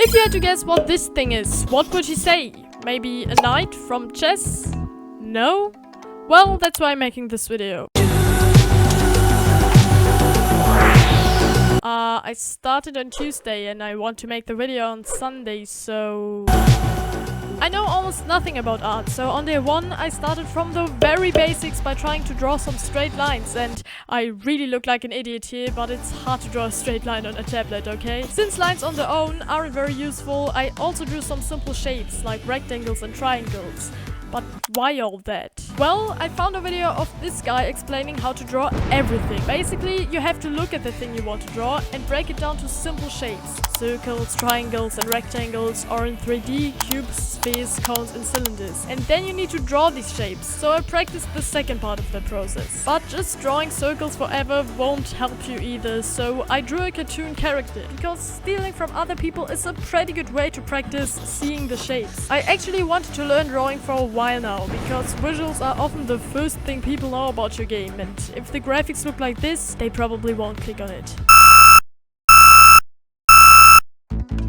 If you had to guess what this thing is, what would you say? Maybe a knight from chess? No? Well, that's why I'm making this video. I started on Tuesday and I want to make the video on Sunday, so... I know almost nothing about art, so on day 1 I started from the very basics by trying to draw some straight lines, and I really look like an idiot here, but it's hard to draw a straight line on a tablet, okay? Since lines on their own aren't very useful, I also drew some simple shapes like rectangles and triangles. But why all that? Well, I found a video of this guy explaining how to draw everything. Basically, you have to look at the thing you want to draw and break it down to simple shapes. Circles, triangles and rectangles, or in 3D, cubes, spheres, cones and cylinders. And then you need to draw these shapes. So I practiced the second part of the process. But just drawing circles forever won't help you either, so I drew a cartoon character. Because stealing from other people is a pretty good way to practice seeing the shapes. I actually wanted to learn drawing for a while now, because visuals are often the first thing people know about your game, and if the graphics look like this, they probably won't click on it.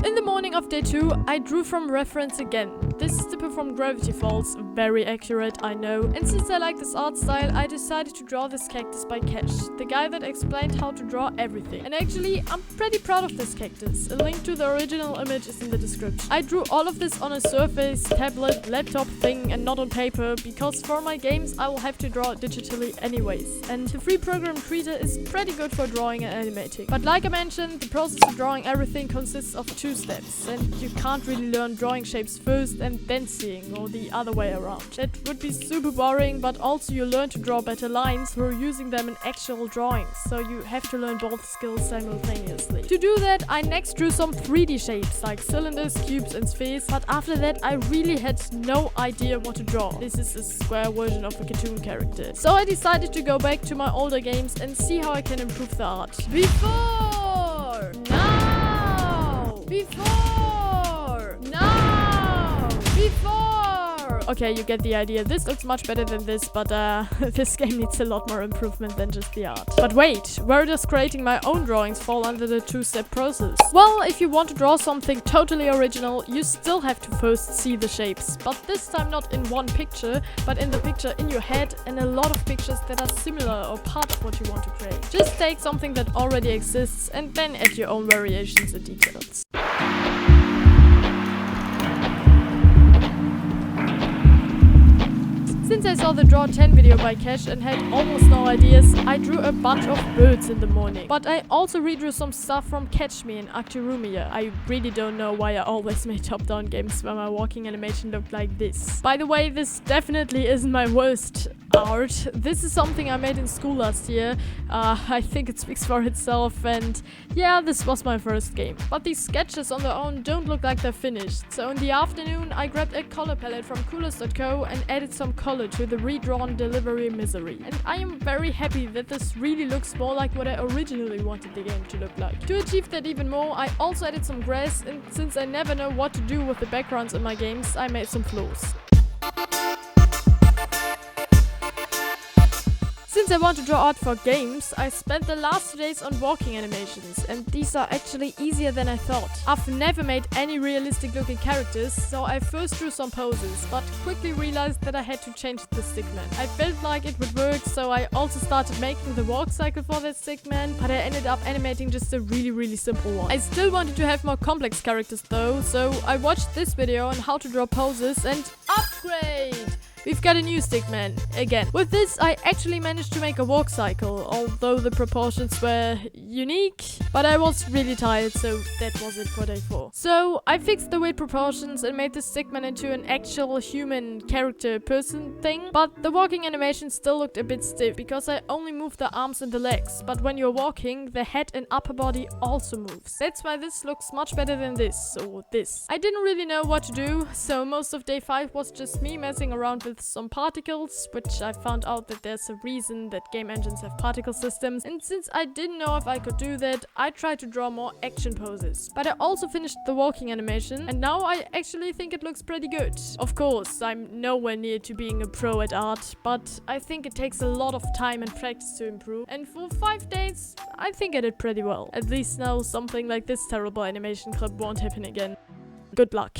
In the morning of day 2, I drew from reference again. This is the performed Gravity Falls, very accurate, I know. And since I like this art style, I decided to draw this cactus by Cash, the guy that explained how to draw everything. And actually, I'm pretty proud of this cactus. A link to the original image is in the description. I drew all of this on a Surface, tablet, laptop thing and not on paper, because for my games I will have to draw digitally anyways. And the free program Krita is pretty good for drawing and animating. But like I mentioned, the process of drawing everything consists of 2 steps, and you can't really learn drawing shapes first and then seeing, or the other way around. That would be super boring, but also you learn to draw better lines through using them in actual drawings, so you have to learn both skills simultaneously. To do that, I next drew some 3D shapes like cylinders, cubes and spheres, but after that I really had no idea what to draw. This is a square version of a cartoon character. So I decided to go back to my older games and see how I can improve the art. Before! Now! Before! Now! Before! Okay, you get the idea. This looks much better than this, but this game needs a lot more improvement than just the art. But wait, where does creating my own drawings fall under the 2-step process? Well, if you want to draw something totally original, you still have to first see the shapes. But this time not in one picture, but in the picture in your head and a lot of pictures that are similar or part of what you want to create. Just take something that already exists and then add your own variations and details. Since I saw the Draw 10 video by Cash and had almost no ideas, I drew a bunch of birds in the morning. But I also redrew some stuff from Catch Me and Actirumia. I really don't know why I always made top-down games where my walking animation looked like this. By the way, this definitely isn't my worst art. This is something I made in school last year. I think it speaks for itself, and yeah, this was my first game. But these sketches on their own don't look like they're finished. So in the afternoon, I grabbed a color palette from coolers.co and added some color to the redrawn delivery misery. And I am very happy that this really looks more like what I originally wanted the game to look like. To achieve that even more, I also added some grass, and since I never know what to do with the backgrounds in my games, I made some floors. Since I want to draw art for games, I spent the last 2 days on walking animations, and these are actually easier than I thought. I've never made any realistic looking characters, so I first drew some poses, but quickly realized that I had to change the stickman. I felt like it would work, so I also started making the walk cycle for that stickman, but I ended up animating just a really simple one. I still wanted to have more complex characters though, so I watched this video on how to draw poses and upgrade! We've got a new stickman, again. With this, I actually managed to make a walk cycle, although the proportions were unique, but I was really tired, so that was it for day 4. So I fixed the weird proportions and made the stickman into an actual human character person thing, but the walking animation still looked a bit stiff because I only moved the arms and the legs, but when you're walking, the head and upper body also moves. That's why this looks much better than this, or this. I didn't really know what to do, so most of day 5 was just me messing around with some particles, which I found out that there's a reason that game engines have particle systems, and since I didn't know if I could do that, I tried to draw more action poses. But I also finished the walking animation, and now I actually think it looks pretty good. Of course, I'm nowhere near to being a pro at art, but I think it takes a lot of time and practice to improve, and for 5 days, I think I did pretty well. At least now something like this terrible animation clip won't happen again. Good luck.